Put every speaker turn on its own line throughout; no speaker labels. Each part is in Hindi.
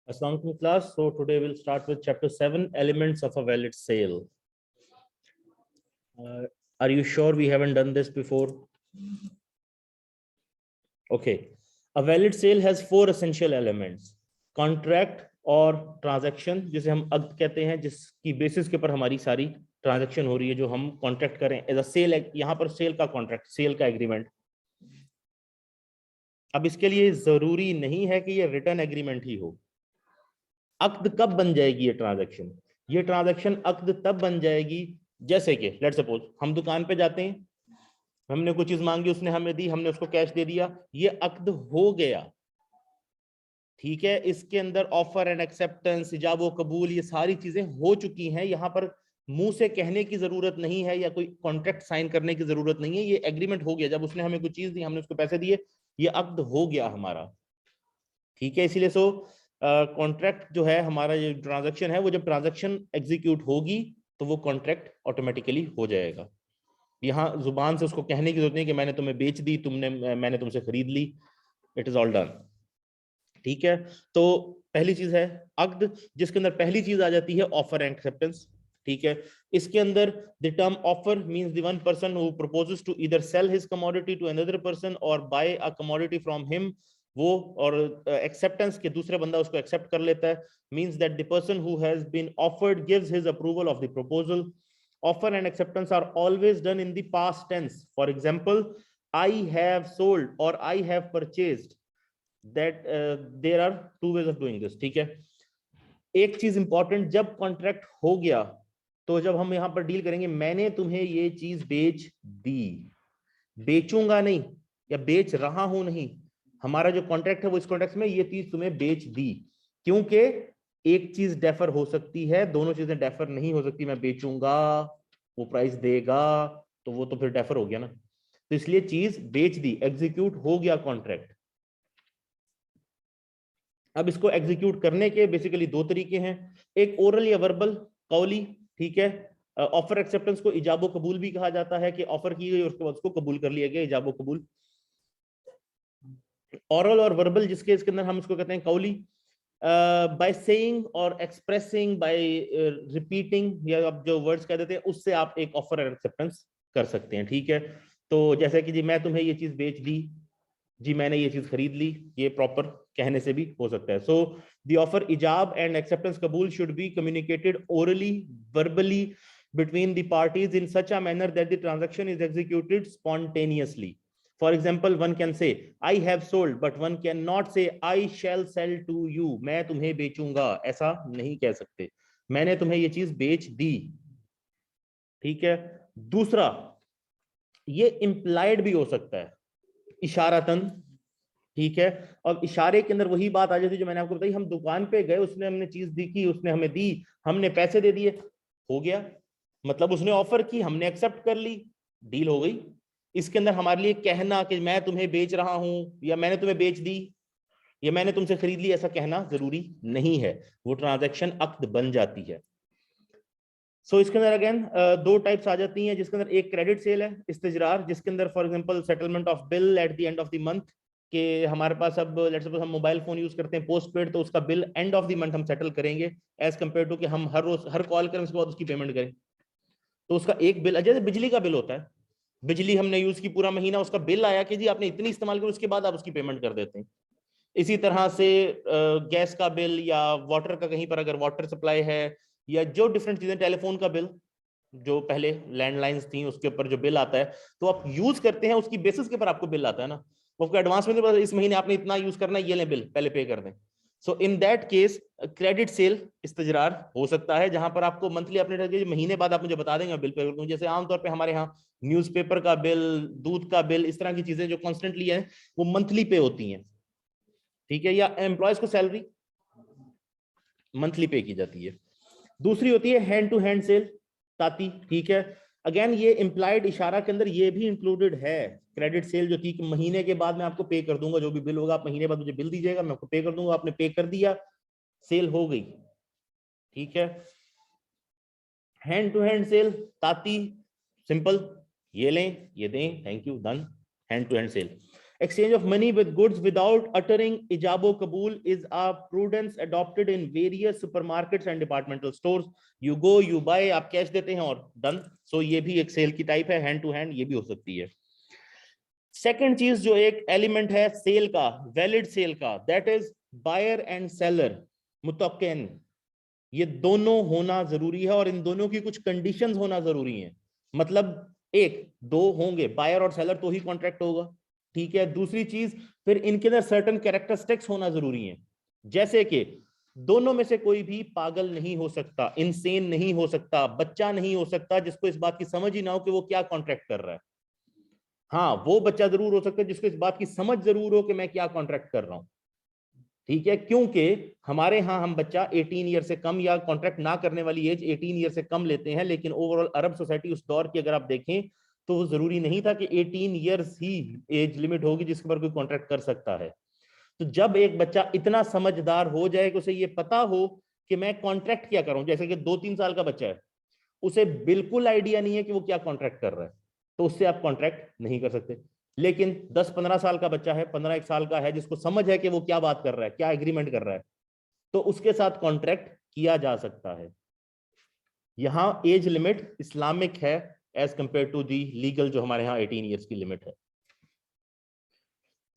Assalamualaikum class. So today we'll start with chapter 7, elements of a valid sale. Are you sure we haven't done this before? Okay. A valid sale has 4 essential elements. Contract और ट्रांजैक्शन, जिसे हम अक्द कहते हैं, जिसकी बेसिस के ऊपर हमारी सारी ट्रांजैक्शन हो रही है, जो हम कॉन्ट्रैक्ट करें एज अ सेल। यहाँ पर सेल का कॉन्ट्रैक्ट, सेल का एग्रीमेंट। अब इसके लिए जरूरी नहीं है कि ये रिटर्न एग्रीमेंट ही हो। अक्द कब बन जाएगी ये ट्रांजैक्शन? ये ट्रांजैक्शन अक्द तब बन जाएगी जैसे कि लेट सपोज हम दुकान पे जाते हैं, हमने कुछ चीज मांगी, उसने हमें दी, हमने उसको कैश दे दिया, ये अक्द हो गया। ठीक है, इसके अंदर ऑफर एंड एक्सेप्टेंस, इजाब व कबूल, ये सारी चीजें हो चुकी हैं। यहाँ पर मुंह से कहने की जरूरत नहीं है या कोई कॉन्ट्रैक्ट साइन करने की जरूरत नहीं है, ये एग्रीमेंट हो गया। जब उसने हमें कुछ चीज दी, हमने उसको पैसे दिए, ये अक्द हो गया हमारा। ठीक है, इसीलिए कॉन्ट्रैक्ट जो है हमारा, ये ट्रांजैक्शन है, वो जब ट्रांजैक्शन एग्जीक्यूट होगी तो वो कॉन्ट्रैक्ट ऑटोमेटिकली हो जाएगा। यहाँ जुबान से उसको कहने की जरूरत नहीं कि मैंने तुम्हें बेच दी, मैंने तुमसे खरीद ली। It is all done. ठीक है, तो पहली चीज है अक्द, जिसके अंदर पहली चीज आ जाती है ऑफर एंड एक्सेप्टेंस। ठीक है, इसके अंदर the term offer means the one person who proposes to either sell his commodity to another person और buy a commodity from him, वो, और एक्सेप्टेंस के दूसरे बंदा उसको एक्सेप्ट कर लेता है, means that the person who has been offered gives his approval of the proposal. Offer and acceptance are always done in the past tense. For example, I have sold or I have purchased. That there are two ways of doing this. ठीक है, एक चीज इंपॉर्टेंट, जब कॉन्ट्रैक्ट हो गया तो जब हम यहां पर डील करेंगे, मैंने तुम्हें ये चीज बेच दी, बेचूंगा नहीं या बेच रहा हूं नहीं। हमारा जो कॉन्ट्रैक्ट है वो इस कॉन्ट्रैक्ट में ये चीज तुम्हें बेच दी, क्योंकि एक चीज डेफर हो सकती है, दोनों चीजें डेफर नहीं हो सकती। मैं बेचूंगा, वो प्राइस देगा, तो वो तो फिर डेफर हो गया ना। तो इसलिए चीज बेच दी, एग्जीक्यूट हो गया कॉन्ट्रैक्ट। अब इसको एग्जीक्यूट करने के बेसिकली दो तरीके हैं, एक ओरल या वर्बल, कौली। ठीक है, ऑफर एक्सेप्टेंस को इजाबो कबूल भी कहा जाता है, कि ऑफर की गई और उसके बाद उसको कबूल कर लिया गया, इजाबो कबूल। ओरल और वर्बल, जिसके इसके अंदर हम इसको कहते हैं कौली, बाय सेइंग और एक्सप्रेसिंग, बाय रिपीटिंग, या आप जो वर्ड्स कह देते हैं उससे आप एक ऑफर एंड एक्सेप्टेंस कर सकते हैं। ठीक है, तो जैसे कि जी मैं तुम्हें ये चीज बेच दी, जी मैंने ये चीज खरीद ली, ये प्रॉपर कहने से भी हो सकता है। सो द ऑफर इजाब एंड एक्सेप्टेंस कबूल should be communicated orally, verbally between the parties in such a manner that the transaction is executed spontaneously. For example, one can say I have sold, but one cannot say I shall sell to you. मैं तुम्हें बेचूंगा, ऐसा नहीं कह सकते, मैंने तुम्हें ये चीज बेच दी। ठीक है, दूसरा, ये इंप्लाइड भी हो सकता है, इशारतन। ठीक है, और इशारे के अंदर वही बात आ जाती है जो मैंने आपको बताई, हम दुकान पे गए, उसने हमने चीज दी की, उसने हमें दी, हमने पैसे दे दिए, हो गया। मतलब उसने ऑफर की, हमने एक्सेप्ट कर ली, डील हो गई। इसके अंदर हमारे लिए कहना कि मैं तुम्हें बेच रहा हूं, या मैंने तुम्हें बेच दी, या मैंने तुमसे खरीद ली, ऐसा कहना जरूरी नहीं है, वो ट्रांजैक्शन अक्द बन जाती है। सो इसके अंदर अगेन दो टाइप्स आ जाती हैं, जिसके अंदर एक क्रेडिट सेल है, इस्तिजरार, जिसके अंदर for example settlement of bill at the end of the month, के हमारे पास अब लेट्स सपोज हम मोबाइल फोन यूज करते हैं पोस्ट पेड, तो उसका bill end of the month हम सेटल करेंगे, एज कंपेयर टू कि हम हर रोज हर कॉल करें उसके बाद उसकी पेमेंट करें। तो उसका एक बिल, जैसे बिजली का बिल होता है, बिजली हमने यूज की पूरा महीना, उसका बिल आया कि जी आपने इतनी इस्तेमाल की, उसके बाद आप उसकी पेमेंट कर देते हैं। इसी तरह से गैस का बिल, या वाटर का, कहीं पर अगर वाटर सप्लाई है, या जो डिफरेंट चीजें, टेलीफोन का बिल, जो पहले लैंडलाइंस थी उसके ऊपर जो बिल आता है, तो आप यूज करते हैं, उसकी बेसिस के ऊपर आपको बिल आता है ना, वो आपको एडवांस में, इस महीने आपने इतना यूज करना है, ये लें बिल, पहले पे कर दें। So in that case credit sale इस्तिजरार हो सकता है, जहां पर आपको मंथली अपने महीने बाद आप मुझे बता देंगे बिल पे कर दूं। जैसे आमतौर पे हमारे यहाँ न्यूज़पेपर का बिल, दूध का बिल, इस तरह की चीजें जो कॉन्स्टेंटली है वो मंथली पे होती हैं। ठीक है, या एम्प्लॉयज को सैलरी मंथली पे की जाती है। दूसरी होती है हैंड टू हैंड सेल, ताती। ठीक है, अगेन ये इंप्लाइड इशारा के अंदर ये भी इंक्लूडेड है, क्रेडिट सेल जो थी कि महीने के बाद मैं आपको पे कर दूंगा, जो भी बिल होगा आप महीने बाद मुझे बिल दीजिएगा, मैं आपको पे कर दूंगा, आपने पे कर दिया, सेल हो गई। ठीक है, हैंड टू हैंड सेल, ताती, सिंपल, ये लें ये दें, thank you, done, hand to hand sale. Exchange of money with goods without uttering ijabo kabul is a prudence adopted in various supermarkets and departmental stores. You go, you buy, आप कैश देते हैं और डन. So ये भी एक सेल की टाइप है, हैंड टू हैंड, ये भी हो सकती है. सेकंड चीज जो एक एलिमेंट है सेल का, वैलिड सेल का, that is buyer and seller मुतक्किन. ये दोनों होना जरूरी है और इन दोनों की कुछ कंडीशंस होना जरूरी है. मतलब एक दो होंगे, बायर और सेलर, तो ही कॉन्ट्रैक्ट होगा. ठीक है. दूसरी चीज, फिर इनके अंदर सर्टेन कैरेक्टरिस्टिक्स होना जरूरी है. जैसे कि दोनों में से कोई भी पागल नहीं हो सकता, इनसेन नहीं हो सकता, बच्चा नहीं हो सकता जिसको इस बात की समझ ही ना हो कि वो क्या कॉन्ट्रैक्ट कर रहा है. हाँ, वो बच्चा जरूर हो सकता है जिसको इस बात की समझ जरूर हो कि मैं क्या कॉन्ट्रैक्ट कर रहा हूं. ठीक है. क्योंकि हमारे यहाँ हम बच्चा 18 ईयर से कम या कॉन्ट्रैक्ट ना करने वाली एज 18 ईयर से कम लेते हैं, लेकिन ओवरऑल अरब सोसाइटी उस दौर की अगर आप देखें तो वो जरूरी नहीं था कि 18 ईयर्स ही एज लिमिट होगी जिसके पर कोई कॉन्ट्रैक्ट कर सकता है. तो जब एक बच्चा इतना समझदार हो जाए कि उसे ये पता हो कि मैं कॉन्ट्रैक्ट क्या करूं, जैसे कि 2-3 साल का बच्चा है, उसे बिल्कुल आइडिया नहीं है कि वो क्या कॉन्ट्रैक्ट कर रहा है, तो उससे आप कॉन्ट्रैक्ट नहीं कर सकते. लेकिन 10-15 साल का बच्चा है, 15 साल का है, जिसको समझ है कि वो क्या बात कर रहा है, क्या एग्रीमेंट कर रहा है, तो उसके साथ कॉन्ट्रैक्ट किया जा सकता है. यहां एज लिमिट इस्लामिक है as compare to the legal जो हमारे यहाँ 18 ईयर्स की लिमिट है.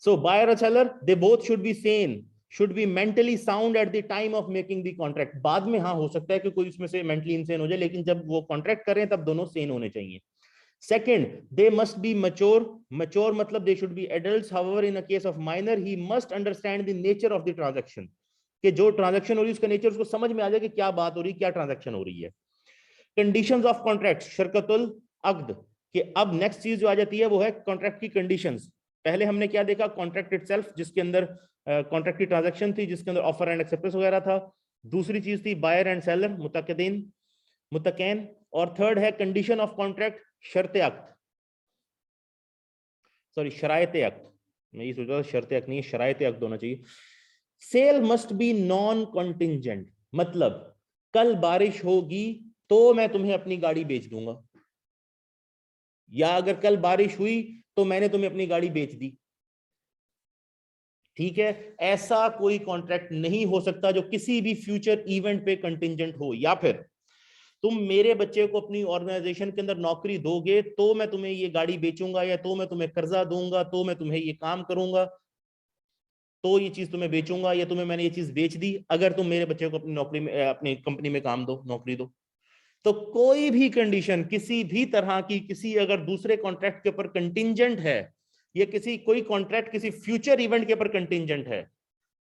So buyer or seller, they both should be sane, should be mentally sound at the time of making the contract. बाद में हाँ हो सकता है कि कोई उसमें से mentally insane हो जाए, लेकिन जब वो contract करें तब दोनों sane होने चाहिए. Second, they must be mature. Mature मतलब they should be adults. However, in a case of minor, he must understand the nature of the transaction. कि जो transaction हो रही है उसका nature उसको समझ में आ जाए कि क्या बात हो रही है, क्या transaction हो रही है. Conditions of contract, शरकतुल अक्द. कि अब next चीज जो आ जाती है वो है contract की conditions. पहले हमने क्या देखा, कॉन्ट्रैक्ट इटसेल्फ जिसके अंदर कॉन्ट्रैक्ट की ट्रांजैक्शन थी, जिसके अंदर ऑफर एंड एक्सेप्टेंस वगैरह था. दूसरी चीज थी बायर एंड सेलर मुतक्किन. और थर्ड है कंडीशन ऑफ कॉन्ट्रैक्ट शर्त अक्द, सॉरी शरायत अक्द. मैं ये सोच रहा था शर्त अक्द नहीं, शरायत अक्द होना चाहिए. Sale must be non contingent, मतलब कल बारिश होगी तो मैं तुम्हें अपनी गाड़ी बेच दूंगा, या अगर कल बारिश हुई तो मैंने तुम्हें अपनी गाड़ी बेच दी. ठीक है. ऐसा कोई कॉन्ट्रैक्ट नहीं हो सकता जो किसी भी फ्यूचर इवेंट पे कंटिंजेंट हो. या फिर तुम मेरे बच्चे को अपनी ऑर्गेनाइजेशन के अंदर नौकरी दोगे तो मैं तुम्हें ये गाड़ी बेचूंगा, या तो मैं तुम्हें कर्जा दूंगा, तो मैं तुम्हें ये काम करूंगा, तो ये चीज तुम्हें बेचूंगा, या तुम्हें मैंने ये चीज बेच दी अगर तुम मेरे बच्चे को अपनी नौकरी में, अपनी कंपनी में काम दो, नौकरी दो. तो कोई भी कंडीशन किसी भी तरह की, किसी अगर दूसरे कॉन्ट्रैक्ट के ऊपर कंटिंजेंट है, या किसी कोई कॉन्ट्रैक्ट किसी फ्यूचर इवेंट के ऊपर कंटिंजेंट है,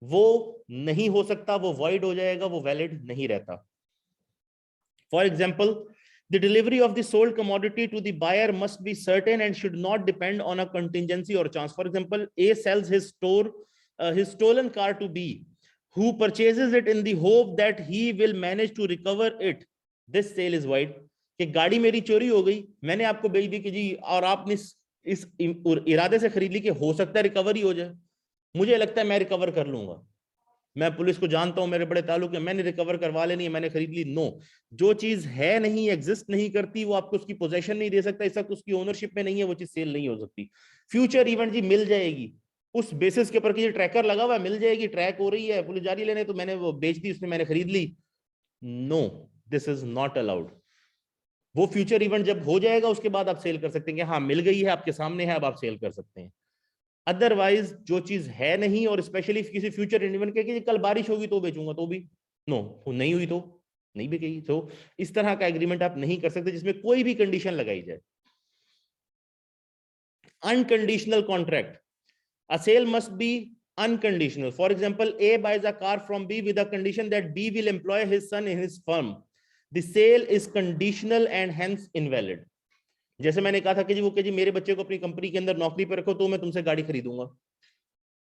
वो नहीं हो सकता, वो वॉइड हो जाएगा, वो वैलिड नहीं रहता. For example, the delivery of the sold commodity to the buyer must be certain and should not depend on a contingency और chance. For example, A sells his stolen car to B, who purchases it in the hope that he will manage to recover it. This sale is void. कि गाड़ी मेरी चोरी हो गई, मैंने आपको बेच दी कि जी, और आपने इस इरादे से खरीद ली कि हो सकता है रिकवरी हो जाए, मुझे लगता है मैं रिकवर कर लूंगा, मैं पुलिस को जानता हूं, मेरे बड़े ताल्लुक है, मैंने रिकवर करवा लेनी है, मैंने खरीद ली. नो, जो चीज है नहीं, एग्जिस्ट नहीं करती, वो आपको उसकी पोजेशन नहीं दे सकता, इस वक्त उसकी ओनरशिप में नहीं है, वो चीज सेल नहीं हो सकती. फ्यूचर इवेंट जी मिल जाएगी उस बेसिस के ऊपर कि ट्रैकर लगा हुआ है, मिल जाएगी, ट्रैक हो रही है, पुलिस जा रही लेने, तो मैंने वो बेच दी, उसने मैंने खरीद ली. No, this is not allowed. वो फ्यूचर इवेंट जब हो जाएगा उसके बाद आप सेल कर सकते हैं कि हाँ मिल गई है, आपके सामने है, अब आप सेल कर सकते हैं. अदरवाइज जो चीज है नहीं, और स्पेशली किसी फ्यूचर इवेंट के कि कल बारिश होगी तो बेचूंगा, तो भी नो, नहीं हुई तो नहीं बिकेगी. तो इस तरह का एग्रीमेंट आप नहीं कर सकते जिसमें कोई भी कंडीशन लगाई जाए. Unconditional contract, a sale must be unconditional. For example, A buys a car from B with a condition that B will employ his son in his firm. The sale is conditional and hence invalid. जैसे मैंने कहा था कि जी वो कि जी मेरे बच्चे को अपनी कंपनी के अंदर नौकरी पर रखो तो मैं तुमसे गाड़ी खरीदूंगा,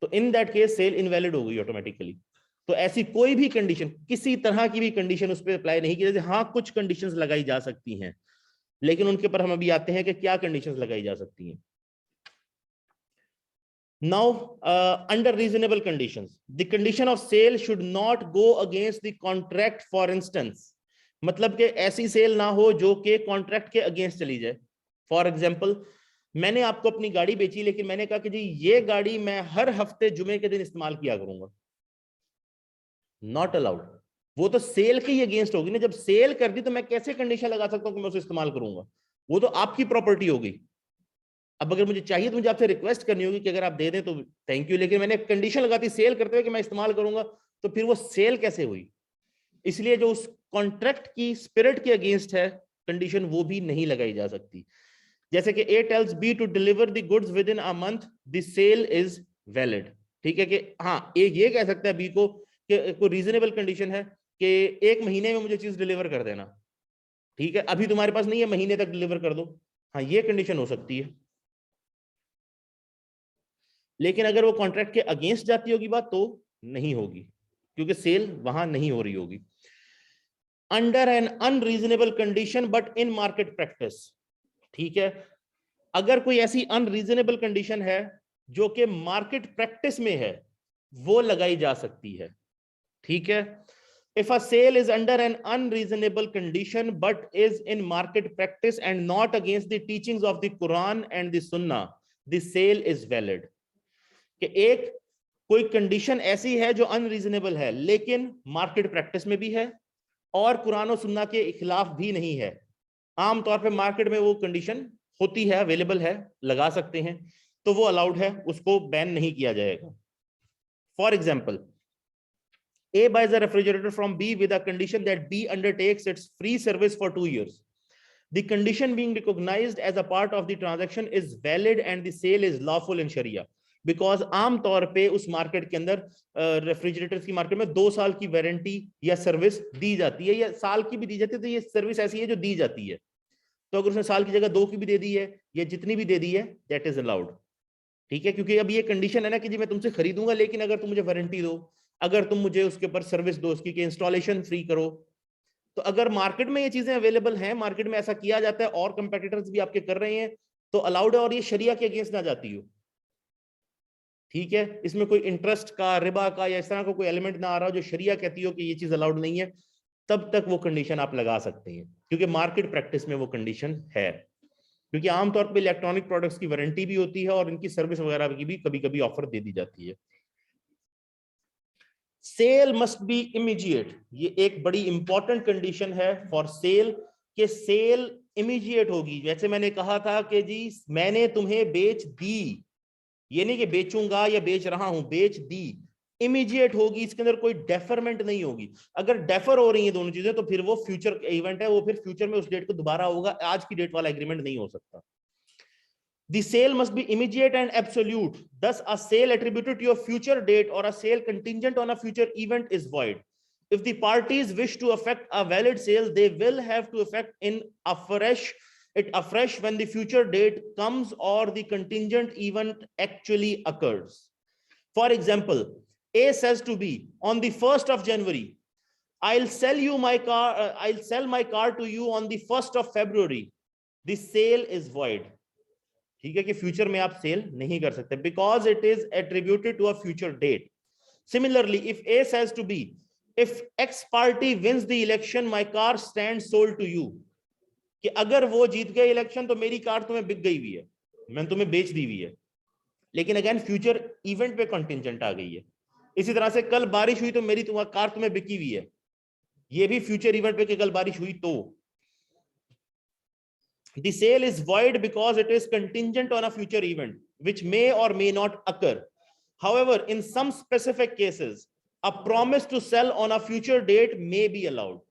तो in that case sale invalid हो गई ऑटोमेटिकली. तो ऐसी कोई भी कंडीशन, किसी तरह की भी कंडीशन उस पर अप्लाई नहीं की जाती. हाँ, कुछ कंडीशंस लगाई जा सकती हैं, लेकिन उनके ऊपर हम अभी आते हैं कि क्या कंडीशंस लगाई जा सकती हैं. Now, under reasonable conditions, the condition of sale should not go against the contract. For instance, मतलब कि ऐसी सेल ना हो जो कि कॉन्ट्रैक्ट के अगेंस्ट चली जाए. फॉर एग्जाम्पल, मैंने आपको अपनी गाड़ी बेची, लेकिन मैंने कहा कि जी ये गाड़ी मैं हर हफ्ते जुमे के दिन इस्तेमाल किया करूंगा, नॉट अलाउड। वो तो सेल के ही अगेंस्ट होगी ना। जब सेल कर दी तो मैं कैसे कंडीशन लगा सकता हूं कि मैं उसे इस्तेमाल करूंगा? वो तो आपकी प्रॉपर्टी हो गई। अब अगर मुझे चाहिए तो मुझे आपसे रिक्वेस्ट करनी होगी कि अगर आप दे दें तो थैंक यू, लेकिन मैंने कंडीशन लगाती सेल करते हुए कि मैं इस्तेमाल करूंगा, तो फिर वो सेल कैसे हुई? इसलिए जो उस कॉन्ट्रैक्ट की स्पिरिट के अगेंस्ट है कंडीशन, वो भी नहीं लगाई जा सकती। जैसे कि A tells B to deliver the goods within a month, the sale is valid. ठीक है कि हाँ, एक ये कह सकता है बी को कि कोई रीजनेबल कंडीशन है कि 1 महीने में मुझे चीज डिलीवर कर देना। ठीक है, अभी तुम्हारे पास नहीं है, महीने तक डिलीवर कर दो। हाँ, ये कंडीशन हो सकती है। लेकिन अगर वो कॉन्ट्रैक्ट के अगेंस्ट जाती होगी बात, तो नहीं होगी, क्योंकि सेल वहां नहीं हो रही होगी। Under an unreasonable condition but in market practice. ठीक है, अगर कोई ऐसी अनरीजनेबल कंडीशन है जो कि मार्केट प्रैक्टिस में है, वो लगाई जा सकती है। ठीक है, if a sale is under an unreasonable condition but is in market practice and not against the teachings of the Quran and the Sunnah, the sale is valid। कि एक कोई कंडीशन ऐसी है जो अनरीजनेबल है लेकिन मार्केट प्रैक्टिस में भी है और कुरान और सुन्ना के खिलाफ भी नहीं है, आमतौर पे मार्केट में वो कंडीशन होती है, अवेलेबल है, लगा सकते हैं, तो वो अलाउड है, उसको बैन नहीं किया जाएगा। For example, A buys a refrigerator from B with a condition that B undertakes its free service for 2 years. The condition being recognized as a part of the transaction is valid and the sale is lawful in Sharia. Because आमतौर पे उस मार्केट के अंदर रेफ्रिजरेटर्स की मार्केट में 2 साल की वारंटी या सर्विस दी जाती है, या साल की भी दी जाती है, तो ये सर्विस ऐसी है जो दी जाती है। तो अगर उसने साल की जगह 2 की भी दे दी है या जितनी भी दे दी है, दैट इज अलाउड। ठीक है, क्योंकि अब ये कंडीशन है ना कि जी मैं तुमसे खरीदूंगा लेकिन अगर तुम मुझे वारंटी दो, अगर तुम मुझे उसके ऊपर सर्विस दो, उसकी इंस्टॉलेशन फ्री करो। तो अगर मार्केट में ये चीजें अवेलेबल हैं, मार्केट में ऐसा किया जाता है और कंपेटिटर्स भी आपके कर रहे हैं, तो अलाउड है और ये शरिया के अगेंस्ट ना जाती हो। ठीक है, इसमें कोई इंटरेस्ट का, रिबा का या इस तरह का कोई एलिमेंट ना आ रहा हो जो शरिया कहती हो कि ये चीज अलाउड नहीं है, तब तक वो कंडीशन आप लगा सकते हैं, क्योंकि मार्केट प्रैक्टिस में वो कंडीशन है। क्योंकि आमतौर पर इलेक्ट्रॉनिक प्रोडक्ट्स की वारंटी भी होती है और इनकी सर्विस वगैरह की भी कभी कभी ऑफर दे दी जाती है। सेल मस्ट बी इमीडिएट, ये एक बड़ी इंपॉर्टेंट कंडीशन है फॉर सेल, कि सेल इमीडिएट होगी। जैसे मैंने कहा था कि जी मैंने तुम्हें बेच दी, ये नहीं कि बेचूंगा या बेच रहा हूं, बेच दी, इमीडिएट होगी, इसके अंदर कोई डेफरमेंट नहीं होगी। अगर डेफर हो रही है दोनों चीजें तो फिर वो फ्यूचर इवेंट है, वो फिर फ्यूचर में उस डेट को दोबारा होगा, आज की डेट वाला एग्रीमेंट नहीं हो सकता। The sale must be immediate and absolute. Thus, a sale attributed to a future date or a sale contingent on a future event is void. If the parties wish to effect a valid sale, they will have to effect it afresh when the future date comes or the contingent event actually occurs. For example, A says to B, on the 1st of January, I'll sell my car to you on the 1st of February. The sale is void. ठीक है, कि फ्यूचर में आप सेल नहीं कर सकते, because it is attributed to a future date. Similarly, if A says to B, if X party wins the election, my car stand sold to you, कि अगर वो जीत गए इलेक्शन तो मेरी कार तुम्हें बिक गई हुई है, मैंने तुम्हें बेच दी हुई है। लेकिन अगेन फ्यूचर इवेंट पे कंटिंजेंट आ गई है। इसी तरह से कल बारिश हुई तो मेरी कार तुम्हें बिकी हुई है, ये भी फ्यूचर इवेंट पे कि कल बारिश हुई तो। The sale is void because it is contingent on a future event which may or may not occur. However, in some specific cases, a promise to sell on a future date may be allowed.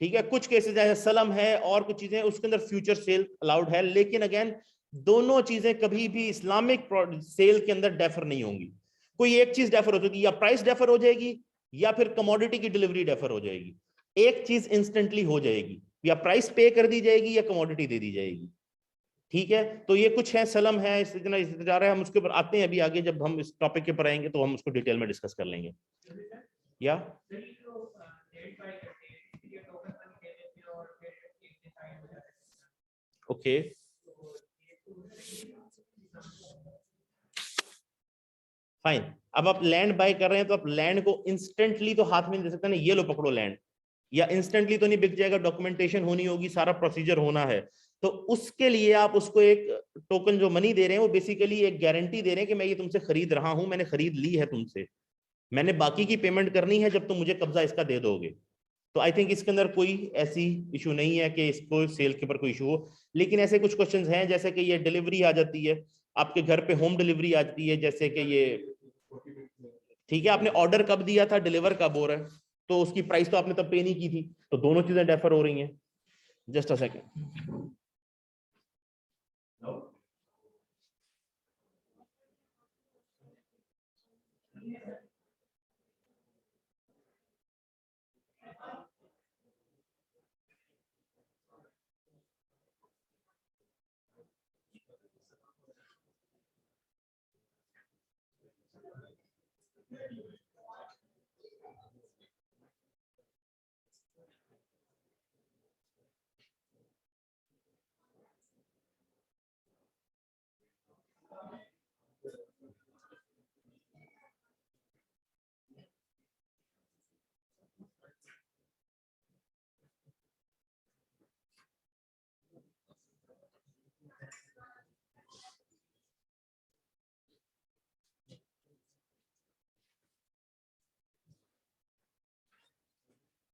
ठीक है, कुछ केसेस जैसे सलम है और कुछ चीजें उसके अंदर फ्यूचर सेल अलाउड है, लेकिन अगेन दोनों चीजें कभी भी इस्लामिक सेल के अंदर डेफर नहीं होंगी। कोई एक चीज डेफर हो जाएगी, या प्राइस डेफर हो जाएगी या फिर कमोडिटी की डिलीवरी डेफर हो जाएगी। एक चीज इंस्टेंटली हो जाएगी, या प्राइस पे कर दी जाएगी या कमोडिटी दे दी जाएगी। ठीक है, तो ये कुछ है, सलम है, इस इतना जा रहा है, हम उसके ऊपर आते हैं अभी आगे, जब हम इस टॉपिक के ऊपर आएंगे तो हम उसको डिटेल में डिस्कस कर लेंगे। या ओके, फाइन। अब आप लैंड बाय कर रहे हैं तो आप लैंड को इंस्टेंटली तो हाथ में नहीं दे सकते ना, ये लो पकड़ो लैंड, या इंस्टेंटली तो नहीं बिक जाएगा, डॉक्यूमेंटेशन होनी होगी, सारा प्रोसीजर होना है। तो उसके लिए आप उसको एक टोकन जो मनी दे रहे हैं वो बेसिकली एक गारंटी दे रहे हैं कि मैं ये तुमसे खरीद रहा हूं, मैंने खरीद ली है तुमसे, मैंने बाकी की पेमेंट करनी है जब तुम मुझे कब्जा इसका दे दोगे। तो आई थिंक इसके अंदर कोई ऐसी इशू नहीं है कि इसको सेल के ऊपर कोई इशू हो। लेकिन ऐसे कुछ क्वेश्चंस हैं जैसे कि ये डिलीवरी आ जाती है आपके घर पे, होम डिलीवरी आती है, जैसे कि ये ठीक है आपने ऑर्डर कब दिया था, डिलीवर कब हो रहा है, तो उसकी प्राइस तो आपने तब पे नहीं की थी, तो दोनों चीजें डिफर हो रही हैं। Just a second.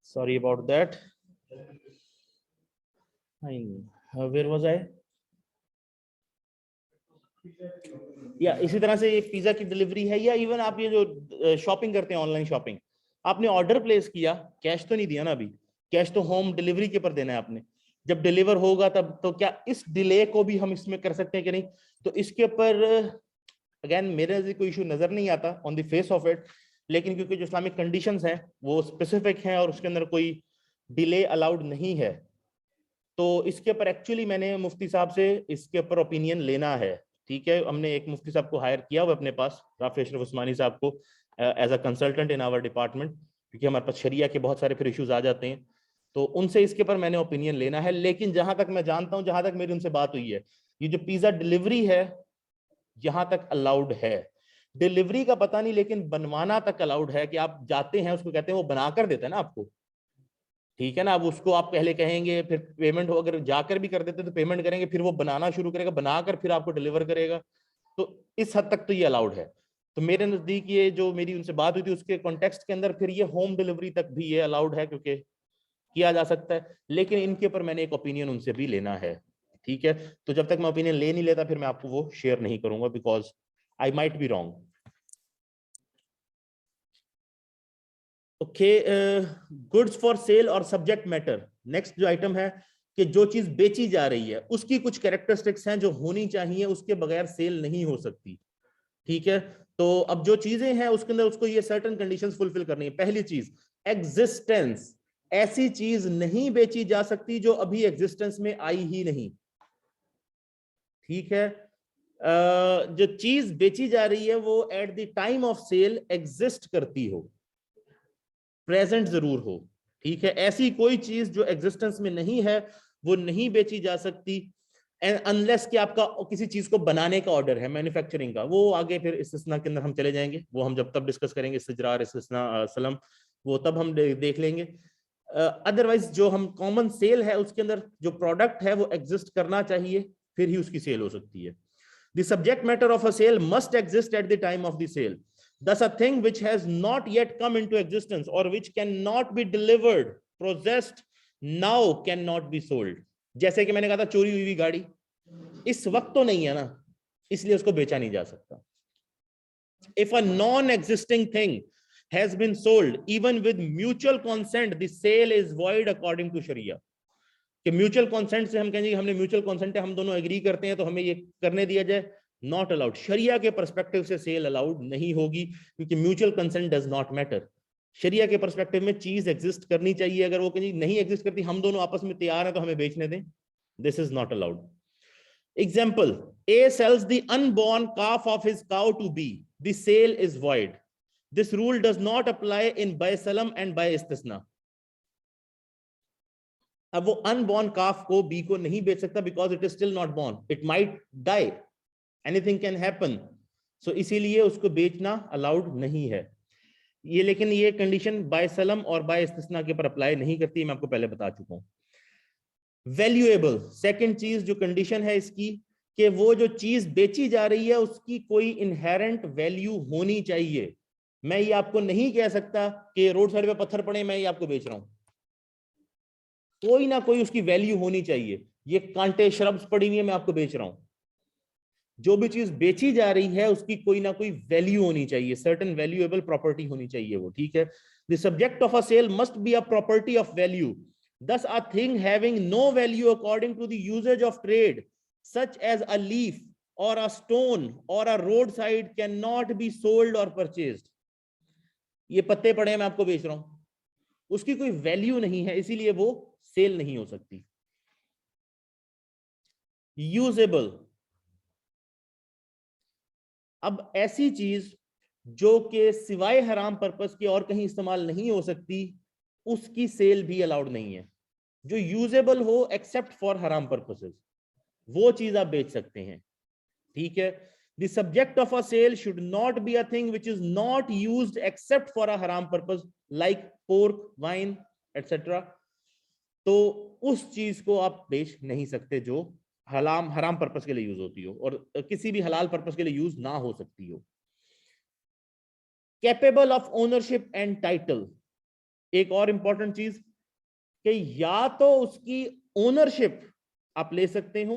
Sorry about that. Where was I? या इसी तरह से ये पिज्जा की डिलीवरी है, या इवन आप ये जो शॉपिंग करते हैं ऑनलाइन शॉपिंग, आपने ऑर्डर प्लेस किया, कैश तो नहीं दिया ना अभी, कैश तो होम डिलीवरी के ऊपर देना है आपने, जब डिलीवर होगा तब, तो क्या इस डिले को भी हम इसमें कर सकते हैं कि नहीं? तो इसके ऊपर अगेन मेरे नजर कोई इशू नजर नहीं आता on the face of it, लेकिन क्योंकि जो इस्लामिक कंडीशंस हैं वो स्पेसिफिक हैं और उसके अंदर कोई डिले अलाउड नहीं है, तो इसके ऊपर एक्चुअली मैंने मुफ्ती साहब से इसके ऊपर ओपिनियन लेना है। ठीक है, हमने एक मुफ्ती साहब को हायर किया हुआ अपने पास, राफी अशरफ उस्मानी साहब को, as a consultant in our department, क्योंकि हमारे पास शरिया के बहुत सारे फिर इश्यूज आ जाते हैं, तो उनसे इसके ऊपर मैंने ओपिनियन लेना है। लेकिन जहां तक मैं जानता हूं, जहां तक मेरी उनसे बात हुई है, ये जो पिज्जा डिलीवरी है यहां तक अलाउड है, डिलीवरी का पता नहीं, लेकिन बनवाना तक अलाउड है, कि आप जाते हैं उसको कहते हैं, वो बनाकर देता है ना आपको, ठीक है ना, अब उसको आप पहले कहेंगे, फिर पेमेंट हो, अगर जाकर भी कर देते तो पेमेंट करेंगे, फिर वो बनाना शुरू करेगा, बनाकर फिर आपको डिलीवर करेगा, तो इस हद तक तो ये अलाउड है। तो मेरे नजदीक ये जो मेरी उनसे बात हुई थी उसके कॉन्टेक्स्ट के अंदर फिर ये होम डिलीवरी तक भी ये अलाउड है, क्योंकि किया जा सकता है, लेकिन इनके ऊपर मैंने एक ओपिनियन उनसे भी लेना है। ठीक है, तो जब तक मैं ओपिनियन ले नहीं लेता फिर मैं आपको वो शेयर नहीं करूंगा, because I might be wrong. Okay, goods for sale और सब्जेक्ट मैटर। नेक्स्ट जो आइटम है कि जो चीज बेची जा रही है उसकी कुछ कैरेक्टरिस्टिक्स हैं जो होनी चाहिए, उसके बगैर सेल नहीं हो सकती। ठीक है, तो अब जो चीजें हैं उसके अंदर उसको ये सर्टेन कंडीशंस फुलफिल करनी है। पहली चीज एग्जिस्टेंस, ऐसी चीज नहीं बेची जा सकती जो अभी एग्जिस्टेंस में आई ही नहीं। ठीक है, जो चीज बेची जा रही है वो at the time of sale exist करती हो, प्रेजेंट जरूर हो। ठीक है, ऐसी कोई चीज जो एग्जिस्टेंस में नहीं है वो नहीं बेची जा सकती, अनलेस कि आपका किसी चीज को बनाने का ऑर्डर है, मैन्युफैक्चरिंग का, वो आगे फिर इस्तिस्ना के अंदर हम चले जाएंगे, वो हम जब तब डिस्कस करेंगे, इस्तिजरार इस्तिस्ना सलम, वो तब हम देख लेंगे। अदरवाइज जो हम कॉमन सेल है उसके अंदर जो प्रोडक्ट है वो एग्जिस्ट करना चाहिए, फिर ही उसकी सेल हो सकती है। The subject matter of a sale must exist at the time of the sale. Thus, a thing which has not yet come into existence or which cannot be delivered, possessed now cannot be sold. जैसे कि मैंने कहा था चोरी हुई गाड़ी इस वक्त तो नहीं है ना, इसलिए उसको बेचा नहीं जा सकता। If a non-existing thing has been sold, even with mutual consent, the sale is void according to Sharia. कि म्यूचुअल कंसेंट से हम कहेंगे हमने म्यूचुअल कंसेंट है, हम दोनों एग्री करते हैं तो हमें ये करने दिया जाए, नॉट अलाउड। शरिया के पर्सपेक्टिव से सेल अलाउड नहीं होगी, क्योंकि mutual consent does not matter. शरिया के पर्सपेक्टिव में चीज एग्जिस्ट करनी चाहिए, अगर वो कहीं नहीं एग्जिस्ट करती, हम दोनों आपस में तैयार हैं तो हमें बेचने दें, this is not allowed. Example, A sells the unborn calf of his cow to B. The sale is void. This rule does not apply in buy salam and buy istisna. अब वो अनबॉर्न काफ को बी को नहीं बेच सकता, because it is still not born, it might die, anything can happen, so इसीलिए उसको बेचना अलाउड नहीं है ये। लेकिन ये कंडीशन बाय सलम और बाय इस्तिस्ना के ऊपर अप्लाई नहीं करती, मैं आपको पहले बता चुका हूं। वैल्यूएबल, सेकंड चीज जो कंडीशन है इसकी कि वो जो चीज बेची जा रही है उसकी कोई इनहेरेंट वैल्यू होनी चाहिए। मैं ये आपको नहीं कह सकता कि रोड साइड पे पत्थर पड़े मैं ये आपको बेच रहा हूं, कोई ना कोई उसकी वैल्यू होनी चाहिए। ये कांटे श्रब्स पड़ी हुई है मैं आपको बेच रहा हूं। जो भी चीज बेची जा रही है उसकी कोई ना कोई वैल्यू होनी चाहिए, सर्टेन वैल्यूएबल प्रॉपर्टी होनी चाहिए वो, ठीक है। The subject of a sale must be a property of value, thus a thing having no value according to the usage of trade such as a leaf or a stone or a roadside cannot be sold or purchased। ये पत्ते पड़े हैं मैं आपको बेच रहा हूं, उसकी कोई वैल्यू नहीं है इसीलिए वो सेल नहीं हो सकती। यूजेबल, अब ऐसी चीज जो कि सिवाय हराम पर्पस के और कहीं इस्तेमाल नहीं हो सकती उसकी सेल भी अलाउड नहीं है। जो यूजेबल हो एक्सेप्ट फॉर हराम पर्पसेस वो चीज आप बेच सकते हैं, ठीक है। The subject of a sale should not be a thing which is not used except for a हराम purpose like pork, wine etcetera. तो उस चीज को आप बेच नहीं सकते जो हराम पर्पस के लिए यूज होती हो और किसी भी हलाल पर्पस के लिए यूज ना हो सकती हो। Capable of ownership and title, एक और इंपॉर्टेंट चीज कि या तो उसकी ओनरशिप आप ले सकते हो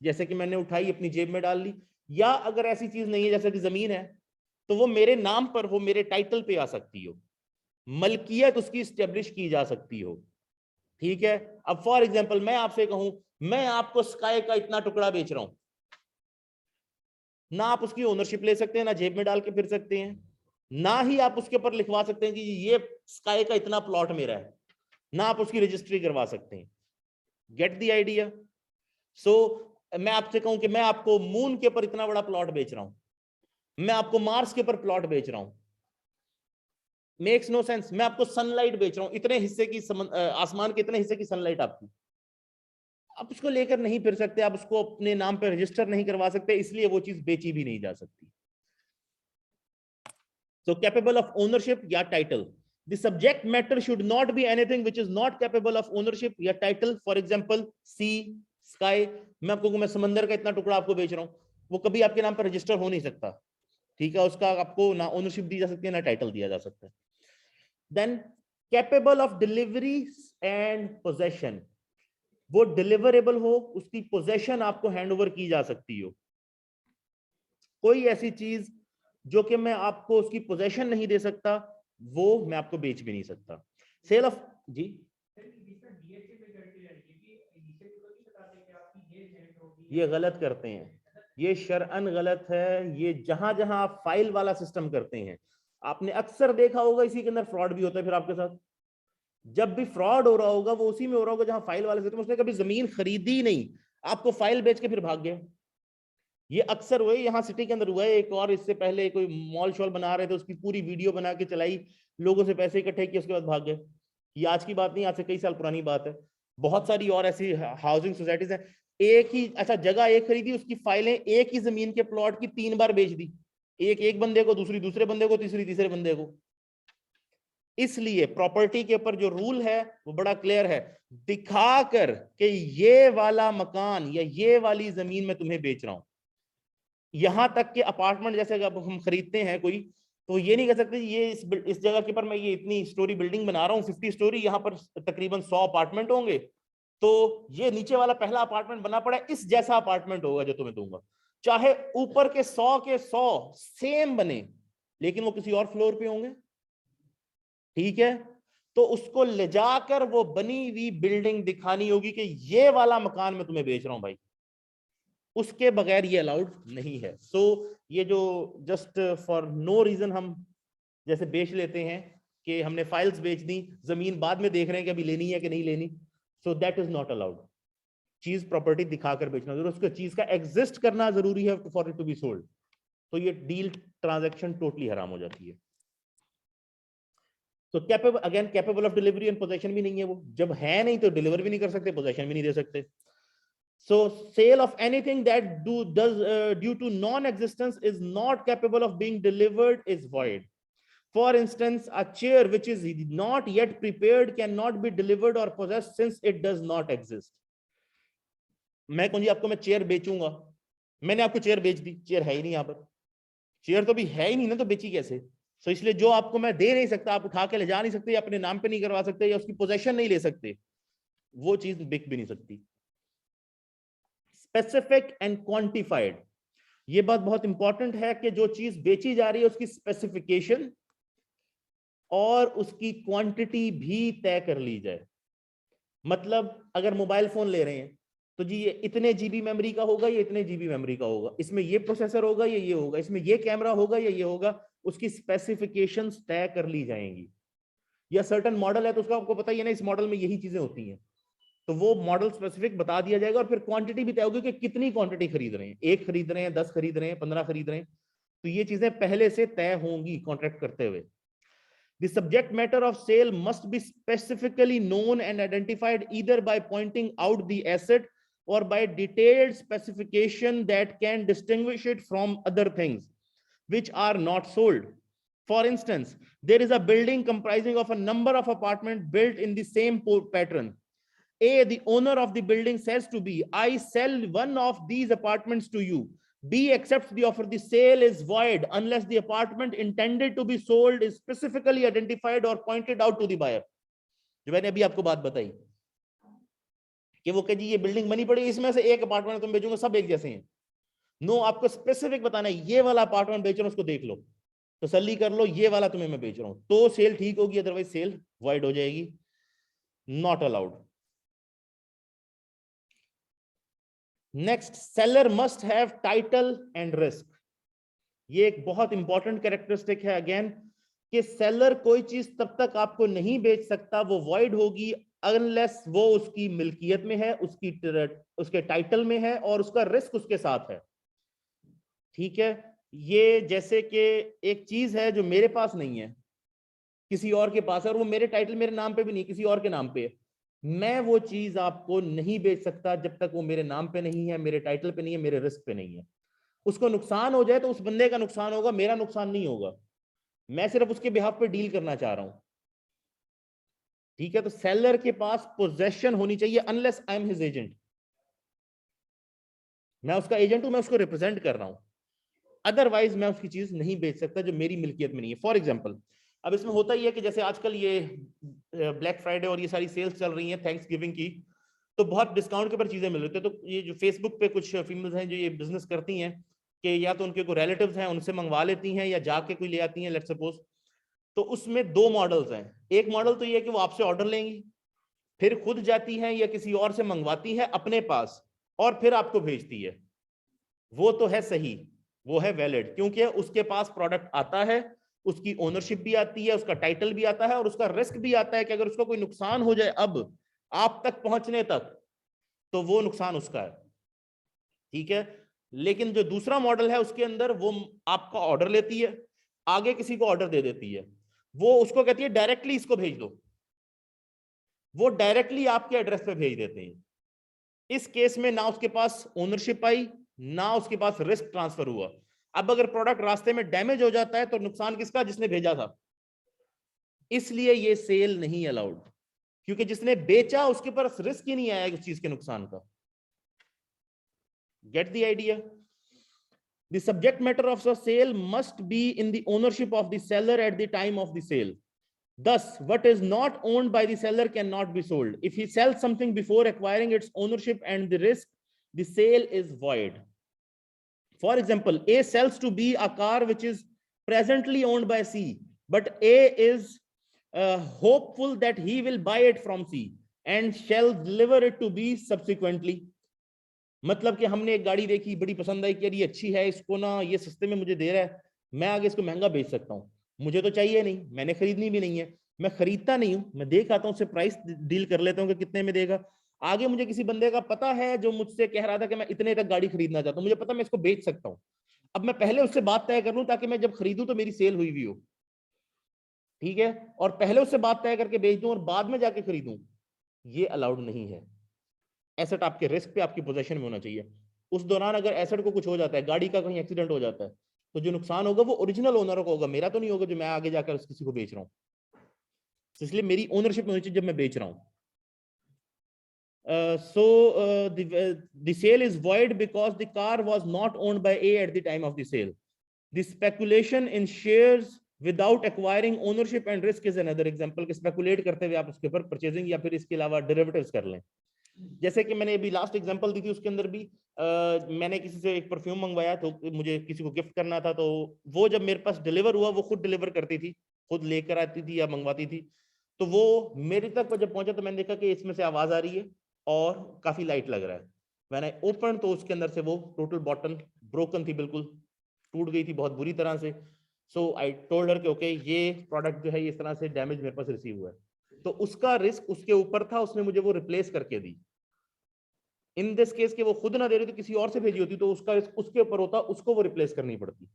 जैसे कि मैंने उठाई अपनी जेब में डाल ली, या अगर ऐसी चीज नहीं है जैसे कि जमीन है तो वो मेरे नाम पर हो, मेरे टाइटल पे आ सकती हो, मलकियत उसकी स्टेब्लिश की जा सकती हो, ठीक है। अब फॉर एग्जांपल मैं आपसे कहूं मैं आपको स्काई का इतना टुकड़ा बेच रहा हूं, ना आप उसकी ओनरशिप ले सकते हैं, ना जेब में डाल के फिर सकते हैं, ना ही आप उसके ऊपर लिखवा सकते हैं कि ये स्काई का इतना प्लॉट मेरा है, ना आप उसकी रजिस्ट्री करवा सकते हैं। Get the idea. सो मैं आपसे कहूं कि मैं आपको मून के ऊपर इतना बड़ा प्लॉट बेच रहा हूं, मैं आपको मार्स के ऊपर प्लॉट बेच रहा हूं, मेक्स नो सेंस। मैं आपको सनलाइट बेच रहा हूं, इतने हिस्से की आसमान के इतने हिस्से की सनलाइट आपकी, आप उसको लेकर नहीं फिर सकते, आप उसको अपने नाम पर रजिस्टर नहीं करवा सकते, इसलिए वो चीज बेची भी नहीं जा सकती। So capable of ownership या title. The subject matter should not be anything which is not capable of ownership या title. For example, sea, sky. मैं आपको मैं समंदर का इतना टुकड़ा आपको बेच रहा हूँ, वो कभी आपके नाम पर रजिस्टर हो नहीं सकता, ठीक है। उसका आपको ना ओनरशिप दी जा सकती है ना टाइटल दिया जा सकता है। Then capable of delivery and possession, वो डिलीवरेबल हो, उसकी पोजेशन आपको हैंड ओवर की जा सकती हो। कोई ऐसी चीज जो कि मैं आपको उसकी पोजेशन नहीं दे सकता वो मैं आपको बेच भी नहीं सकता। सेल ऑफ जी ये गलत करते हैं, ये शरअन गलत है। ये जहां जहां आप फाइल वाला सिस्टम करते हैं, आपने अक्सर देखा होगा इसी के अंदर फ्रॉड भी होता है। फिर आपके साथ जब भी फ्रॉड हो रहा होगा वो उसी में हो रहा होगा जहां फाइल वाला सिस्टम, उसने कभी जमीन खरीदी नहीं, आपको फाइल बेच के फिर भाग गया। ये अक्सर हुए, यहाँ सिटी के अंदर हुआ है। एक और इससे पहले कोई मॉल शॉल बना रहे थे, उसकी पूरी वीडियो बना के चलाई, लोगों से पैसे इकट्ठे किए, उसके बाद भाग गए। ये आज की बात नहीं, आज से कई साल पुरानी बात है। बहुत सारी और ऐसी हाउसिंग सोसाइटीज हैं, एक ही अच्छा जगह एक खरीदी, उसकी फाइलें एक ही जमीन के प्लॉट की 3 बार बेच दी, एक बंदे को, दूसरी दूसरे बंदे को, तीसरे बंदे को। इसलिए प्रॉपर्टी के ऊपर जो रूल है वो बड़ा क्लियर है, दिखाकर कि ये वाला मकान या ये वाली जमीन मैं तुम्हें बेच रहा हूं। यहां तक कि अपार्टमेंट जैसे जब हम खरीदते हैं कोई, तो ये नहीं कह सकते ये इस जगह के पर मैं ये इतनी स्टोरी बिल्डिंग बना रहा हूँ 50 स्टोरी, यहाँ पर तकरीबन 100 अपार्टमेंट होंगे, तो ये नीचे वाला पहला अपार्टमेंट बना पड़ा है, इस जैसा अपार्टमेंट होगा जो तुम्हें दूंगा। चाहे ऊपर के 100 सेम बने, लेकिन वो किसी और फ्लोर पे होंगे, ठीक है। तो उसको ले जाकर वो बनी हुई बिल्डिंग दिखानी होगी कि ये वाला मकान मैं तुम्हें बेच रहा हूं भाई, उसके बगैर ये अलाउड नहीं है। सो ये जो जस्ट फॉर नो रीजन हम जैसे बेच लेते हैं कि हमने फाइल्स बेच दी, जमीन बाद में देख रहे हैं कि अभी लेनी है कि नहीं लेनी, so that is not allowed. चीज प्रॉपर्टी दिखाकर बेचना जरूरी, उसको चीज का एग्जिस्ट करना जरूरी है for it to be sold, तो ये डील ट्रांजैक्शन टोटली हराम हो जाती है। तो capable, again capable of delivery and possession भी नहीं है वो, जब है नहीं तो डिलीवर भी नहीं कर सकते, पोजेशन भी नहीं दे सकते। So sale of anything that due to non-existence is not capable of being delivered is void. For instance, a chair which is not yet prepared cannot be delivered or possessed since it does not exist. मैं कौन जी आपको मैं चेयर बेचूंगा, मैंने आपको चेयर बेच दी, चेयर है ही नहीं यहाँ पर, चेयर तो भी है ही नहीं ना, तो बेची कैसे? तो इसलिए जो आपको मैं दे नहीं सकता, आप उठा के ले जा नहीं सकते, या अपने नाम पे नहीं करवा सकते, या उसकी पोजेशन नहीं ले सकते, वो चीज बिक भी नहीं सकती। स्पेसिफिक एंड क्वांटिफाइड, ये बात बहुत इंपॉर्टेंट है कि जो चीज बेची जा रही है उसकी स्पेसिफिकेशन और उसकी क्वांटिटी भी तय कर ली जाए। मतलब अगर मोबाइल फोन ले रहे हैं तो जी ये इतने जीबी मेमोरी का होगा, ये इतने जीबी मेमोरी का होगा, इसमें ये प्रोसेसर होगा, ये होगा, इसमें ये कैमरा होगा, ये होगा, उसकी स्पेसिफिकेशंस तय कर ली जाएंगी। या सर्टेन मॉडल है तो उसका आपको पता ही है ना, इस मॉडल में यही चीजें होती हैं, तो वो मॉडल स्पेसिफिक बता दिया जाएगा, और फिर क्वांटिटी भी तय होगी कि कितनी क्वांटिटी खरीद रहे हैं, 1 खरीद रहे हैं, 10 खरीद रहे हैं, 15 खरीद रहे हैं, तो ये चीजें पहले से तय होंगी कॉन्ट्रैक्ट करते हुए। The subject matter of sale must be specifically known and identified either by pointing out the asset or by detailed specification that can distinguish it from other things which are not sold. For instance, there is a building comprising of a number of apartments built in the same pattern. A, the owner of the building says to B, I sell one of these apartments to you. B accepts the offer. The sale is void unless the apartment intended to be sold is specifically identified or pointed out to the buyer. जो मैंने अभी आपको बात बताई कि वो कह जी ये बिल्डिंग बनी पड़ी, इसमें से एक अपार्टमेंट तुम बेचोगे, सब एक जैसे हैं। नो, आपको स्पेसिफिक बताना है, ये वाला अपार्टमेंट बेच रहा हूं, उसको देख लो, तसल्ली कर लो, ये वाला तुम्हें मैं बेच रहा हूं, तो सेल ठीक होगी, अदरवाइज सेल वॉइड हो जाएगी, not allowed. Next, seller must have title and risk. ये एक बहुत इंपॉर्टेंट कैरेक्टरिस्टिक है अगेन, कि सेलर कोई चीज तब तक आपको नहीं बेच सकता, वो वॉइड होगी अनलेस वो उसकी मिल्कियत में है, उसके टाइटल में है, और उसका रिस्क उसके साथ है। ठीक है, ये जैसे कि एक चीज है जो मेरे पास नहीं है, किसी और के पास है, और वो मेरे टाइटल मेरे नाम पे भी नहीं, किसी और के नाम पे है, मैं वो चीज आपको नहीं बेच सकता जब तक वो मेरे नाम पे नहीं है, मेरे टाइटल पे नहीं है, मेरे रिस्क पे नहीं है। उसको नुकसान हो जाए तो उस बंदे का नुकसान होगा, मेरा नुकसान नहीं होगा, मैं सिर्फ उसके बिहाफ पे डील करना चाह रहा हूं। ठीक है, तो सेलर के पास पोजेशन होनी चाहिए, unless I am his agent, मैं उसका एजेंट हूं, मैं उसको रिप्रेजेंट कर रहा हूं, अदरवाइज मैं उसकी चीज नहीं बेच सकता जो मेरी मिल्कियत में नहीं है। फॉर एग्जाम्पल, अब इसमें होता ही है कि जैसे आजकल ये ब्लैक फ्राइडे और ये सारी सेल्स चल रही हैं थैंक्स गिविंग की, तो बहुत डिस्काउंट के ऊपर चीजें मिल रही है, तो ये जो फेसबुक पे कुछ फीमेल्स हैं जो ये बिजनेस करती हैं कि या तो उनके कोई रिलेटिव्स हैं उनसे मंगवा लेती हैं, या जाके कोई ले आती हैं, लेट्स सपोज। तो उसमें 2 मॉडल्स हैं, एक मॉडल तो ये है कि वो आपसे ऑर्डर लेंगी, फिर खुद जाती हैं या किसी और से मंगवाती है अपने पास, और फिर आपको भेजती है, वो तो है सही, वो है वैलिड, क्योंकि उसके पास प्रोडक्ट आता है, उसकी ओनरशिप भी आती है, उसका टाइटल भी आता है, और उसका रिस्क भी आता है कि अगर उसको कोई नुकसान हो जाए अब आप तक पहुंचने तक, तो वो नुकसान उसका है। ठीक है, लेकिन जो दूसरा मॉडल है उसके अंदर वो आपका ऑर्डर लेती है, आगे किसी को ऑर्डर दे देती है, वो उसको कहती है डायरेक्टली इसको भेज दो, वो डायरेक्टली आपके एड्रेस पे भेज देते हैं। इस केस में ना उसके पास ओनरशिप आई, ना उसके पास रिस्क ट्रांसफर हुआ। अब अगर प्रोडक्ट रास्ते में डैमेज हो जाता है तो नुकसान किसका? जिसने भेजा था। इसलिए ये सेल नहीं अलाउड, क्योंकि जिसने बेचा उसके पास रिस्क ही नहीं आया उस चीज के नुकसान का। Get the idea? The subject matter of the sale must be in the ownership of the seller at the time of the sale. Thus, what is not owned by the seller cannot be sold. If he sells something before acquiring its ownership and the risk, the sale is void. For example, A sells to B a car which is presently owned by C, but A is hopeful that he will buy it from C and shall deliver it to B subsequently. मतलब कि हमने एक गाड़ी देखी, बड़ी पसंद आई कि यार ये अच्छी है, इसको ना ये सस्ते में मुझे दे रहा है, मैं आगे इसको महंगा बेच सकता हूँ, मुझे तो चाहिए नहीं, मैंने खरीदनी भी नहीं है, मैं खरीदता नहीं हूँ, मैं देख आता हूँ, उससे प्राइस डील कर लेता हूँ कि कितने में देगा। आगे मुझे किसी बंदे का पता है जो मुझसे कह रहा था कि मैं इतने तक गाड़ी खरीदना चाहता हूँ, मुझे पता मैं इसको बेच सकता हूँ, अब मैं पहले उससे बात तय कर लूं ताकि मैं जब खरीदूं तो मेरी सेल हुई भी हो। ठीक है, और पहले उससे बात तय करके बेच दूं और बाद में जाके खरीदूं, ये अलाउड नहीं है। एसेट आपके रिस्क पे, आपकी पोजीशन में होना चाहिए। उस दौरान अगर एसेट को कुछ हो जाता है, गाड़ी का कहीं एक्सीडेंट हो जाता है, तो जो नुकसान होगा वो ओरिजिनल ओनर को होगा, मेरा तो नहीं होगा जो मैं आगे जाकर किसी को बेच रहा हूं। इसलिए मेरी ओनरशिप में होनी चाहिए जब मैं बेच रहा हूं। The sale is void because the car was not owned by A at the time of the sale. The speculation in shares without acquiring ownership and risk is another example कि speculate करते हुए आप उसके ऊपर purchasing या फिर इसके अलावा derivatives कर लें. जैसे कि मैंने अभी लास्ट एग्जांपल दी थी, उसके अंदर भी मैंने किसी से एक परफ्यूम मंगवाया, तो मुझे किसी को गिफ्ट करना था, तो वो जब मेरे पास डिलीवर हुआ, वो खुद डिलीवर करती थी, खुद लेकर आती थी या मंगवाती थी. तो वो मेरे तक जब पहुंचा तो मैंने देखा कि इसमें से आवाज आ रही है और काफी लाइट लग रहा है. मैंने ओपन तो उसके अंदर से वो टोटल बॉटल ब्रोकन थी, बिल्कुल टूट गई थी बहुत बुरी तरह से. सो आई टोल्ड हर कि ओके, ये प्रोडक्ट जो है इस तरह से डैमेज मेरे पास रिसीव हुआ है. तो उसका रिस्क उसके ऊपर था, उसने मुझे वो रिप्लेस करके दी. इन दिस केस के वो खुद ना दे रही थी, किसी और से भेजी होती तो उसका रिस्क उसके ऊपर होता, उसको वो रिप्लेस करनी पड़ती.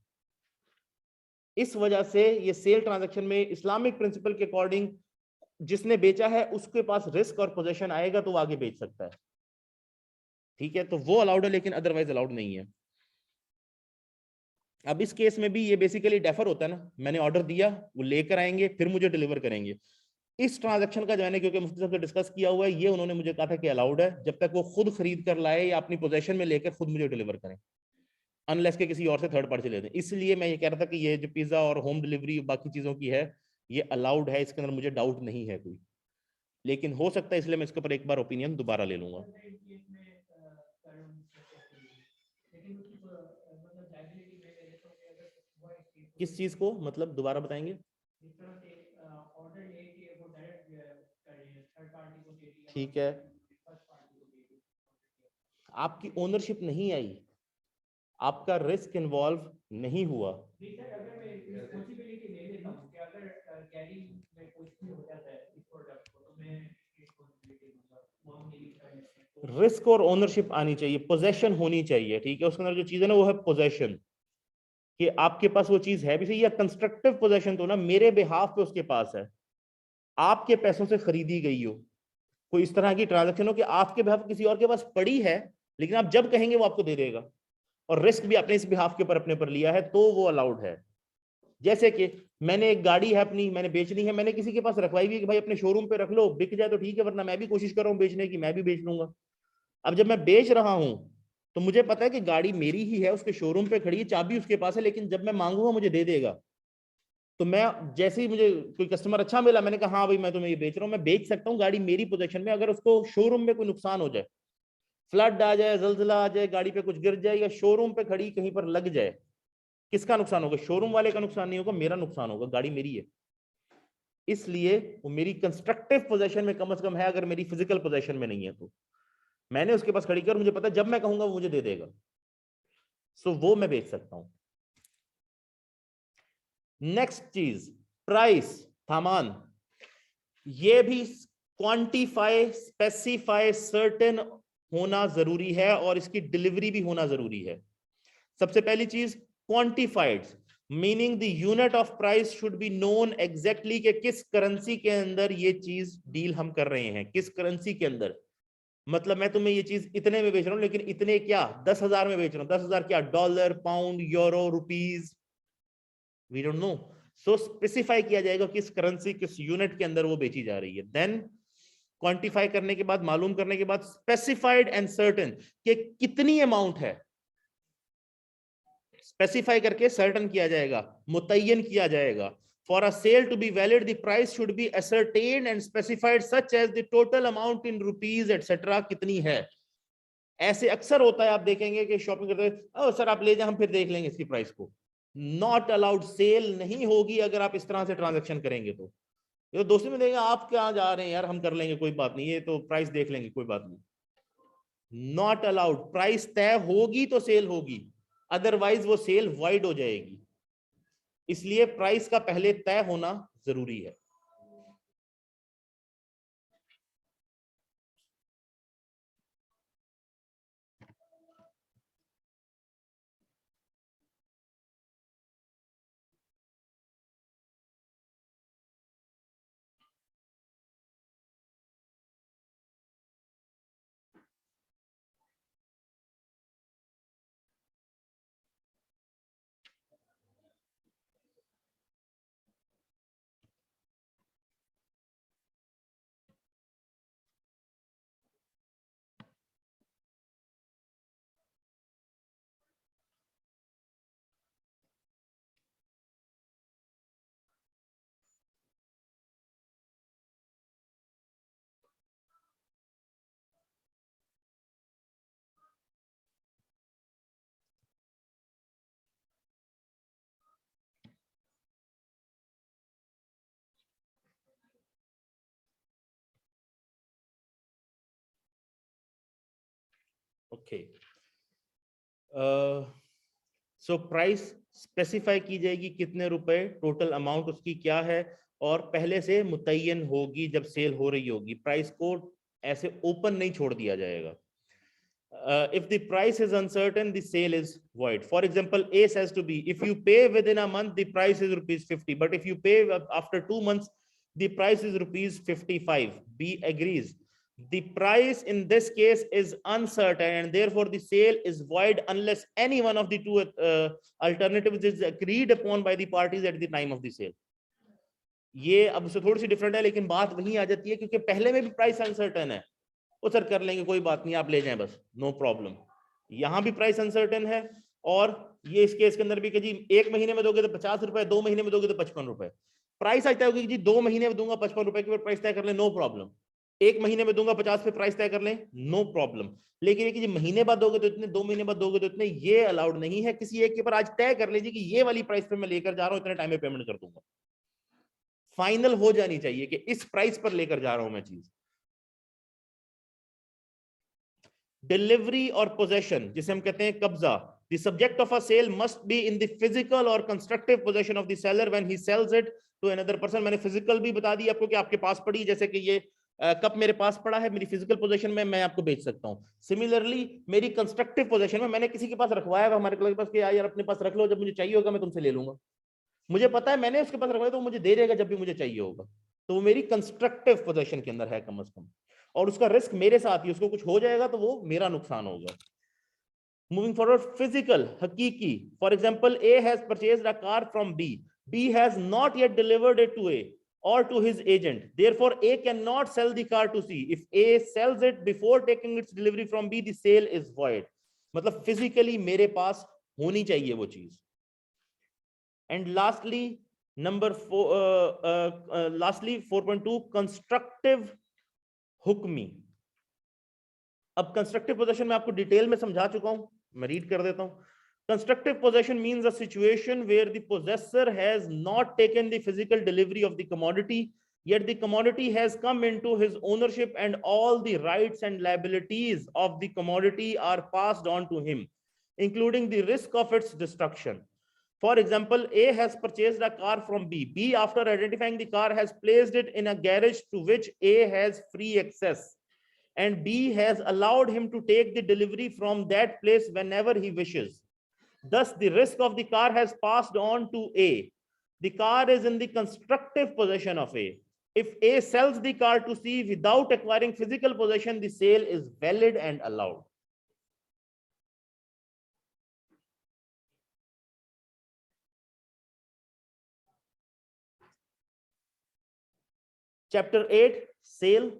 इस वजह से ये सेल ट्रांजैक्शन में इस्लामिक प्रिंसिपल के अकॉर्डिंग जिसने बेचा है उसके पास रिस्क और पोजीशन आएगा तो वो आगे बेच सकता है. ठीक है, तो वो अलाउड है, लेकिन अदरवाइज अलाउड नहीं है. अब इस केस में भी ये बेसिकली डेफर होता है ना, मैंने ऑर्डर दिया, वो लेकर आएंगे, फिर मुझे डिलीवर करेंगे. इस ट्रांजैक्शन का जो है ना, क्योंकि मुफ्ती साहब से डिस्कस किया हुआ है, ये उन्होंने मुझे कहा था कि अलाउड है जब तक वो खुद खरीद कर लाए या अपनी पोजीशन में लेकर खुद मुझे डिलीवर करें, अनलेस के किसी और से थर्ड पार्टी से ले दें. इसलिए मैं ये कह रहा था कि ये जो पिज्जा और होम डिलीवरी बाकी चीजों की है, ये अलाउड है, इसके अंदर मुझे डाउट नहीं है कोई. लेकिन हो सकता है, इसलिए मैं इसके ऊपर एक बार ओपिनियन दोबारा ले लूंगा. किस चीज को, मतलब दोबारा बताएंगे? ठीक है, आपकी ओनरशिप नहीं आई, आपका रिस्क इन्वॉल्व नहीं हुआ. रिस्क और ओनरशिप आनी चाहिए, पोजेशन होनी चाहिए. ठीक है, उसके अंदर जो चीज है ना, वो है पोजेशन, कि आपके पास वो चीज है भी सही, या कंस्ट्रक्टिव पोजेशन तो ना मेरे बिहाफ पे उसके पास है, आपके पैसों से खरीदी गई हो, कोई इस तरह की ट्रांजैक्शन हो कि आपके बिहाफ किसी और के पास पड़ी है, लेकिन आप जब कहेंगे वो आपको दे देगा, और रिस्क भी आपने इस बिहाफ के ऊपर अपने पर लिया है, तो वो अलाउड है. जैसे कि मैंने एक गाड़ी है अपनी, मैंने बेचनी है, मैंने किसी के पास रखवाई हुई कि भाई अपने शोरूम पे रख लो, बिक जाए तो ठीक है, वरना मैं भी कोशिश कर रहा हूं बेचने की, मैं भी बेच लूंगा. अब जब मैं बेच रहा हूं तो मुझे पता है कि गाड़ी मेरी ही है, उसके शोरूम पे खड़ी है, चाबी उसके पास है, लेकिन जब मैं मांगूंगा मुझे दे देगा. तो मैं जैसे ही मुझे कोई कस्टमर अच्छा मिला, मैंने कहा हाँ भाई मैं तुम्हें ये बेच रहा हूँ, मैं बेच सकता हूँ गाड़ी मेरी पोजीशन में. अगर उसको शोरूम में कोई नुकसान हो जाए, फ्लड आ जाए, जलजिला आ जाए, गाड़ी पे कुछ गिर जाए, या शोरूम पे खड़ी कहीं पर लग जाए, किसका नुकसान होगा? शोरूम वाले का नुकसान नहीं होगा, मेरा नुकसान होगा, गाड़ी मेरी है. इसलिए वो मेरी कंस्ट्रक्टिव पोजीशन में कम से कम है, अगर मेरी फिजिकल पोजीशन में नहीं है तो. मैंने उसके पास खड़ी कर, मुझे पता जब मैं कहूंगा वो मुझे दे देगा, सो वो मैं बेच सकता हूं. नेक्स्ट चीज, प्राइस, सामान. ये भी क्वांटिफाई, स्पेसिफाई, सर्टेन होना जरूरी है, और इसकी डिलीवरी भी होना जरूरी है. सबसे पहली चीज, quantified, meaning the unit of price should be known exactly, कि किस करेंसी के अंदर ये चीज डील हम कर रहे हैं, किस करेंसी के अंदर. मतलब मैं तुम्हें ये चीज इतने में बेच रहा हूं, लेकिन इतने क्या, 10,000 में बेच रहा हूं. 10,000 क्या, dollar, pound, euro, rupees, we don't know. So specify किया जाएगा किस करेंसी, किस यूनिट के अंदर वो बेची जा रही है. देन क्वांटिफाई करने के बाद, मालूम करने के बाद, स्पेसिफाइड एंड सर्टेन, कि कितनी अमाउंट है, स्पेसिफाई करके सर्टन किया जाएगा, मुतय्यन किया जाएगा. For a sale to be valid the price should be ascertained and specified such as the total amount in rupees etcetera, कितनी है. ऐसे अक्सर होता है, आप देखेंगे कि शॉपिंग करते हैं, सर आप ले जाए, हम फिर देख लेंगे इसकी प्राइस को. नॉट अलाउड, सेल नहीं होगी अगर आप इस तरह से ट्रांजेक्शन करेंगे. तो ये तो दोस्ती में देंगे, आप कहाँ जा रहे हैं यार, हम कर लेंगे, कोई बात नहीं, ये तो प्राइस देख लेंगे, कोई बात नहीं. Not allowed. प्राइस तय होगी तो सेल होगी, अदरवाइज वो सेल वाइड हो जाएगी. इसलिए प्राइस का पहले तय होना जरूरी है. ओके, सो प्राइस स्पेसिफाई की जाएगी कितने रुपए, टोटल अमाउंट उसकी क्या है, और पहले से मुतय्यन होगी जब सेल हो रही होगी। प्राइस को ऐसे ओपन नहीं छोड़ दिया जाएगा। If the price is uncertain, the sale is void. For example, A says to B, if you pay within a month, the price is ₹50. But if you pay after 2 months, the price is ₹55. B agrees. The price in this case is uncertain, and therefore the sale is void unless any one of the two alternatives is agreed upon by the parties at the time of the sale. ये अब से थोड़ी सी डिफरेंट है, लेकिन बात वहीं आ जाती है क्योंकि पहले में भी प्राइस अनसर्टेन है। वो सर कर लेंगे, कोई बात नहीं, आप ले जाएं बस, नो प्रॉब्लम। यहां भी प्राइस अनसर्टेन है, और ये इस केस के अंदर भी कि जी 1 महीने में दोगे तो 50 रुपए, 2 महीने में दोगे तो 55 रुपए। प्राइस आता होगी जी 2 महीने में दूंगा 55 रुपए के, प्राइस तय कर ले, नो प्रॉब्लम। 1 महीने में दूंगा 50 पे, प्राइस तय कर ले, नो प्रॉब्लम। लेकिन ये कि जी महीने बाद दोगे तो इतने, 2 महीने बाद दोगे तो इतने, ये अलाउड नहीं है। किसी एक के ऊपर आज तय कर लीजिए कि ये वाली प्राइस पे मैं लेकर जा रहा हूं, इतने टाइम में पेमेंट कर दूंगा। फाइनल हो जानी चाहिए कि इस प्राइस पर लेकर जा रहा हूं मैं चीज। डिलीवरी और पोजेशन, जिसे हम कहते हैं कब्जा, the subject of a sale must be in the physical or constructive possession of the seller when he sells it to another person। मैंने फिजिकल भी बता दी आपको कि आपके पास पड़ी, जैसे कि ये कप मेरे पास पड़ा है, मेरी फिजिकल पोजीशन में, मैं आपको बेच सकता हूं। सिमिलरली मेरी कंस्ट्रक्टिव पोजीशन में, मैंने किसी के पास रखवाया है, हमारे पास कि यार अपने पास रख लो, जब मुझे चाहिए होगा मैं तुमसे ले लूंगा। मुझे पता है मैंने उसके पास रखवाया तो मुझे दे देगा जब भी मुझे चाहिए होगा, तो वो मेरी कंस्ट्रक्टिव पोजीशन के अंदर है कम से कम, और उसका रिस्क मेरे साथ ही, उसको कुछ हो जाएगा तो वो मेरा नुकसान होगा। Moving forward, physical, hakiki. For example, A has purchased a car from B. B has not yet delivered it to A or to his agent. Therefore, A cannot sell the car to C. If A sells it before taking its delivery from B, the sale is void. मतलब physically मेरे पास होनी चाहिए वो चीज। And lastly, lastly 4.2, constructive hukmi. अब कंस्ट्रक्टिव पोजेशन में आपको डिटेल में समझा चुका हूं, मैं रीड कर देता हूं। Constructive possession means a situation where the possessor has not taken the physical delivery of the commodity, yet the commodity has come into his ownership and all the rights and liabilities of the commodity are passed on to him, including the risk of its destruction. For example, A has purchased a car from B. B, after identifying the car, has placed it in a garage to which A has free access, and B has allowed him to take the delivery from that place whenever he wishes. Thus, the risk of the car has passed on to A. The car is in the constructive possession of A. If A sells the car to C without acquiring physical possession, the sale is valid and allowed. Chapter 8, sale.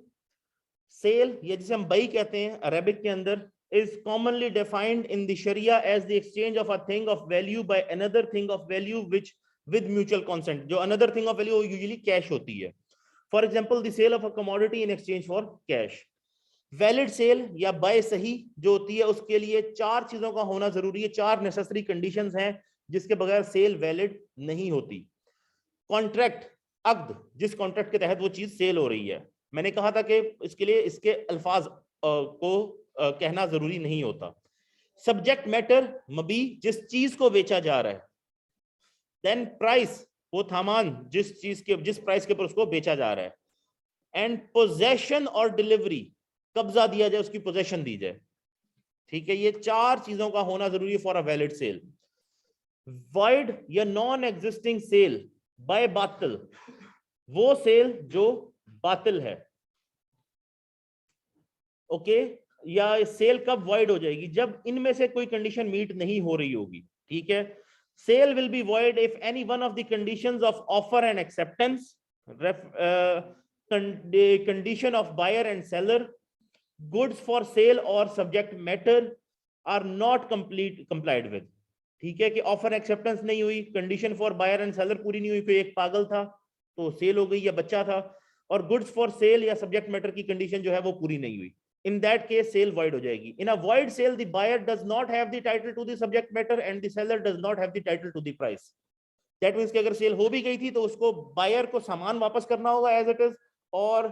Cell, ये जिसे हम बई कहते हैं अरेबिक के अंदर, is commonly defined in the Sharia as the exchange of a thing of value by another thing of value which with mutual consent. जो another thing of value usually cash होती है. For example, the sale of a commodity in exchange for cash. Valid sale या buy सही जो होती है, उसके लिए 4 चीजों का होना जरूरी है, 4 necessary conditions हैं जिसके बगैर सेल वैलिड नहीं होती। कॉन्ट्रैक्ट, अक्द, जिस कॉन्ट्रैक्ट के तहत वो चीज सेल हो रही है। मैंने कहा था कि इसके लिए इसके अल्फाज को कहना जरूरी नहीं होता। सब्जेक्ट मैटर, मबी, जिस चीज को बेचा जा रहा है। देन प्राइस, वो सामान जिस चीज के, जिस प्राइस के ऊपर उसको बेचा जा रहा है। एंड पोजेशन और डिलीवरी, कब्जा दिया जाए, उसकी पोजेशन दी जाए। ठीक है, ये 4 चीजों का होना जरूरी है for a valid sale. Void या नॉन एग्जिस्टिंग सेल बाय बातिल, वो सेल जो बातिल है। ओके, या सेल कब वॉइड हो जाएगी? जब इनमें से कोई कंडीशन मीट नहीं हो रही होगी। ठीक है, sale will be void if any one of the conditions of offer and acceptance, condition of buyer and seller, goods for sale और subject matter are not complied with. ठीक है, कि ऑफर एक्सेप्टेंस नहीं हुई, condition for buyer and seller पूरी नहीं हुई, कोई एक पागल था तो सेल हो गई या बच्चा था, और गुड्स फॉर सेल या सब्जेक्ट मैटर की कंडीशन जो है वो पूरी नहीं हुई। In that case, sale void हो जाएगी। In a void sale, the buyer does not have the title to the subject matter and the seller does not have the title to the price. That means कि अगर सेल हो भी गई थी तो उसको बायर को सामान वापस करना होगा as it is, और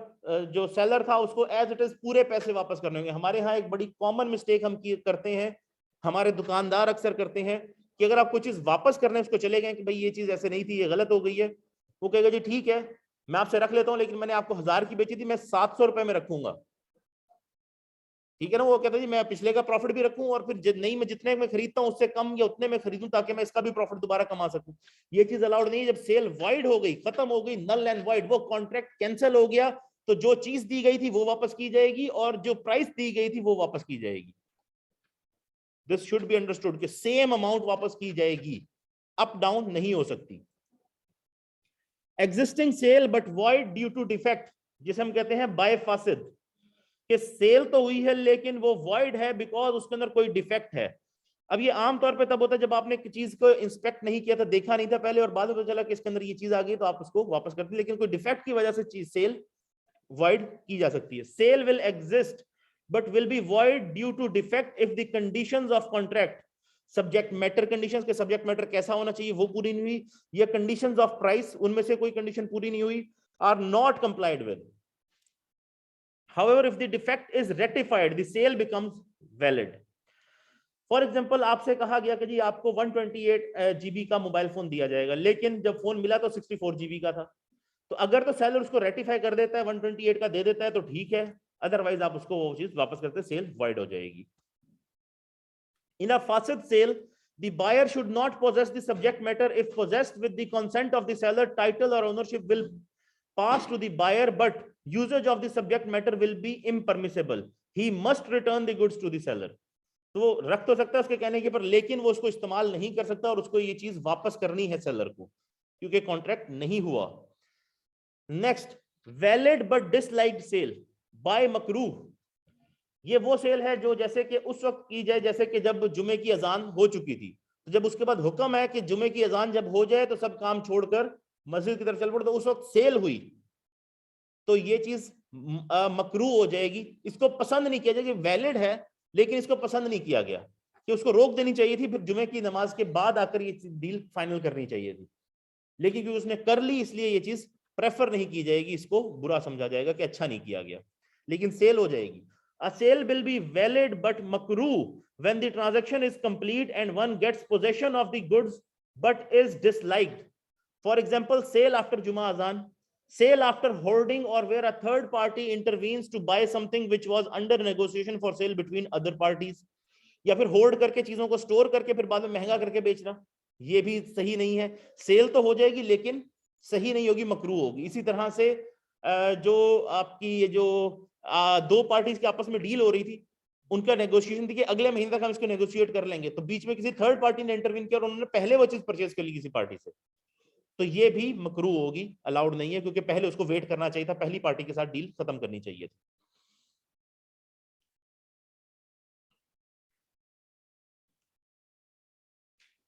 जो सेलर था उसको एज इट इज पूरे पैसे वापस करने होंगे। हमारे यहाँ एक बड़ी कॉमन मिस्टेक हम करते हैं, हमारे दुकानदार अक्सर करते हैं कि अगर आप कोई चीज वापस करने उसको चले गए कि भाई ये चीज ऐसे नहीं थी, ये गलत हो गई है, वो कहेगा जी ठीक है मैं आपसे रख लेता हूं, लेकिन मैंने आपको 1000 की बेची थी, मैं 700 रुपए में रखूंगा, ठीक है ना। वो कहता है जी मैं पिछले का प्रॉफिट भी रखूं और फिर नहीं, मैं जितने में खरीदता हूं उससे कम या उतने में खरीदूं ताकि मैं इसका भी प्रॉफिट दोबारा कमा सकूं। ये चीज अलाउड नहीं है। जब सेल वाइड हो गई, खत्म हो गई, नल एंड वाइड, वो कॉन्ट्रैक्ट कैंसिल हो गया, तो जो चीज दी गई थी वो वापस की जाएगी और जो प्राइस दी गई थी वो वापस की जाएगी। दिस शुड बी अंडरस्टूड कि सेम अमाउंट वापस की जाएगी, अप डाउन नहीं हो सकती। Existing sale but void due to defect, जिसे हम कहते हैं बायफासिद, कि सेल तो हुई है लेकिन वो वॉइड है बिकॉज उसके अंदर कोई डिफेक्ट है। अब ये आमतौर पे तब होता है जब आपने चीज को इंस्पेक्ट नहीं किया था, देखा नहीं था पहले, और बाद में पता चला कि इसके अंदर ये चीज आ गई तो आप उसको वापस करते हैं, लेकिन कोई डिफेक्ट की वजह से चीज सेल वॉइड की जा सकती है। Sale will exist but will be void due to defect if the conditions of contract, subject matter conditions के सब्जेक्ट मैटर कैसा होना चाहिए वो पूरी नहीं हुई, या कंडीशंस ऑफ प्राइस उनमें से कोई कंडीशन पूरी नहीं हुई, are not complied with. However, if the defect is rectified, the sale becomes valid. For example आपसे कहा गया कि जी आपको 128 GB का मोबाइल फोन दिया जाएगा, लेकिन जब फोन मिला तो 64 GB का था। तो अगर तो सेलर उसको रेटिफाई कर देता है, 128 का दे देता है तो ठीक है, अदरवाइज आप उसको वो चीज वापस करते, सेल वाइड हो जाएगी। इन अ फासिद cell, the buyer should not possess the subject matter. If possessed with the consent of the seller, title or ownership will pass to the buyer, but usage of the subject matter will be impermissible. He must return the goods to the seller. तो रख तो सकता है उसके कहने के पर, लेकिन वो उसको इस्तेमाल नहीं कर सकता और उसको ये चीज वापस करनी है सेलर को, क्योंकि कॉन्ट्रैक्ट नहीं हुआ। Next, valid but disliked sale by मकरूह। ये वो सेल है जो जैसे कि उस वक्त की जाए जैसे कि जब जुमे की अजान हो चुकी थी, तो जब उसके बाद हुक्म है कि जुमे की अजान जब हो जाए तो सब काम छोड़कर मस्जिद की तरफ चल पड़ो, तो उस वक्त सेल हुई तो ये चीज मकरूह हो जाएगी, इसको पसंद नहीं किया जाएगा। वैलिड है लेकिन इसको पसंद नहीं किया गया, कि उसको रोक देनी चाहिए थी, फिर जुमे की नमाज के बाद आकर ये डील फाइनल करनी चाहिए थी, लेकिन क्योंकि उसने कर ली इसलिए ये चीज प्रेफर नहीं की जाएगी, इसको बुरा समझा जाएगा कि अच्छा नहीं किया गया, लेकिन सेल हो जाएगी। A sale will be valid but makruh when the transaction is complete and one gets possession of the goods but is disliked. For example, sale after Juma Azan, sale after hoarding, or where a third party intervenes to buy something which was under negotiation for sale between other parties. या फिर होल्ड करके चीजों को स्टोर करके फिर बाद में महंगा करके बेचना, ये भी सही नहीं है। सेल तो हो जाएगी लेकिन सही नहीं होगी, मकरूह होगी। इसी तरह से जो आपकी ये जो दो पार्टीज के आपस में डील हो रही थी, उनका नेगोशिएशन थी कि अगले महीने तक हम इसको नेगोशिएट कर लेंगे, तो बीच में किसी थर्ड पार्टी ने इंटरवीन किया और उन्होंने पहले वो चीज परचेज कर ली किसी पार्टी से, तो ये भी मकरूह होगी, अलाउड नहीं है, क्योंकि पहले उसको वेट करना चाहिए था, पहली पार्टी के साथ डील खत्म करनी चाहिए थी।